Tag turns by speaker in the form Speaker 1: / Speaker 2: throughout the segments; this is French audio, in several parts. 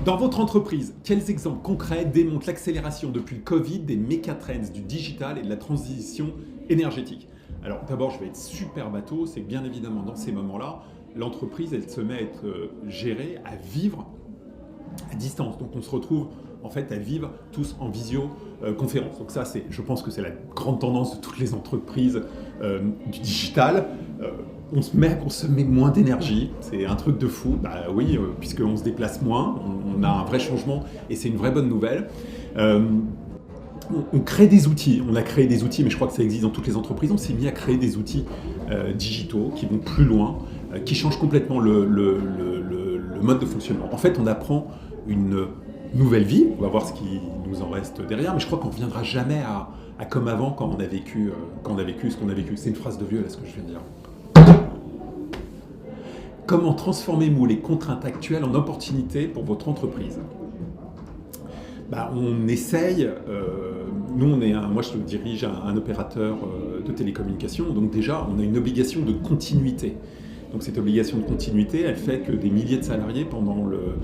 Speaker 1: Dans votre entreprise, quels exemples concrets démontrent l'accélération depuis le Covid des mégatrends du digital et de la transition énergétique? Alors d'abord, je vais être super bateau, c'est que bien évidemment dans ces moments-là, l'entreprise, elle se met à être gérée, à vivre à distance. Donc on se retrouve en fait à vivre tous en visioconférence. Donc ça, je pense que c'est la grande tendance de toutes les entreprises du digital. On se met moins d'énergie, c'est un truc de fou. Bah oui, puisqu'on se déplace moins, on a un vrai changement et c'est une vraie bonne nouvelle. On crée des outils, on a créé des outils, mais je crois que ça existe dans toutes les entreprises. On s'est mis à créer des outils digitaux qui vont plus loin, qui changent complètement le mode de fonctionnement. En fait, on apprend une nouvelle vie, on va voir ce qui nous en reste derrière, mais je crois qu'on ne reviendra jamais à comme avant quand on a vécu ce qu'on a vécu. C'est une phrase de vieux là, ce que je viens de dire. Comment transformez-vous les contraintes actuelles en opportunités pour votre entreprise? On essaye, moi je dirige un opérateur de télécommunications, donc déjà on a une obligation de continuité. Donc cette obligation de continuité, elle fait que des milliers de salariés pendant le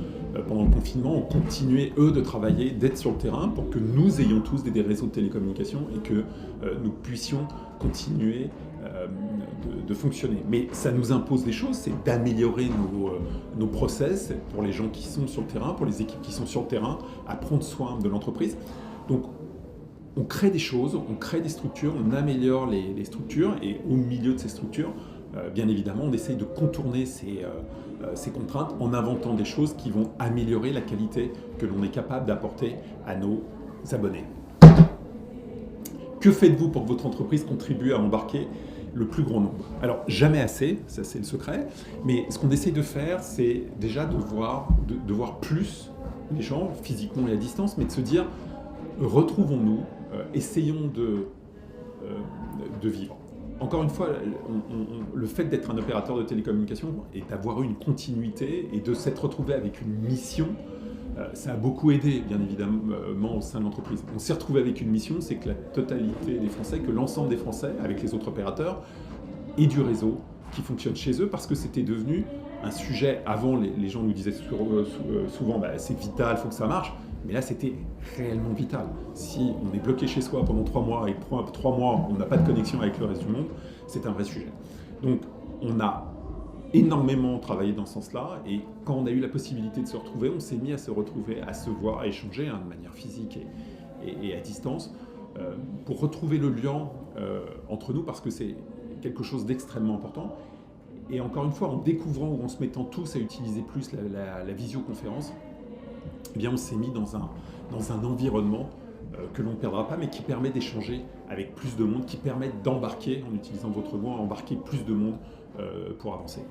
Speaker 1: confinement ont continué, eux, de travailler, d'être sur le terrain pour que nous ayons tous des réseaux de télécommunications et que nous puissions continuer de fonctionner. Mais ça nous impose des choses, c'est d'améliorer nos process pour les gens qui sont sur le terrain, pour les équipes qui sont sur le terrain, à prendre soin de l'entreprise. Donc on crée des choses, on crée des structures, on améliore les structures et au milieu de ces structures, bien évidemment, on essaye de contourner ces contraintes en inventant des choses qui vont améliorer la qualité que l'on est capable d'apporter à nos abonnés. Que faites-vous pour que votre entreprise contribue à embarquer le plus grand nombre? Alors, jamais assez, ça c'est le secret, mais ce qu'on essaie de faire, c'est déjà de voir plus les gens, physiquement et à distance, mais de se dire, retrouvons-nous, essayons de vivre. Encore une fois, le fait d'être un opérateur de télécommunications et d'avoir eu une continuité et de s'être retrouvé avec une mission, ça a beaucoup aidé, bien évidemment, au sein de l'entreprise. On s'est retrouvé avec une mission, c'est que la totalité des Français, que l'ensemble des Français, avec les autres opérateurs, aient du réseau qui fonctionne chez eux, parce que c'était devenu un sujet. Avant, les gens nous disaient souvent c'est vital, il faut que ça marche. Mais là, c'était réellement vital. Si on est bloqué chez soi pendant 3 mois et 3 mois, on n'a pas de connexion avec le reste du monde, c'est un vrai sujet. Donc, on a énormément travaillé dans ce sens-là, et quand on a eu la possibilité de se retrouver, on s'est mis à se retrouver, à se voir, à échanger de manière physique et à distance, pour retrouver le lien entre nous, parce que c'est quelque chose d'extrêmement important. Et encore une fois, en découvrant ou en se mettant tous à utiliser plus la visioconférence, eh bien on s'est mis dans un environnement que l'on ne perdra pas, mais qui permet d'échanger avec plus de monde, qui permet d'embarquer, en utilisant votre mot, embarquer plus de monde pour avancer.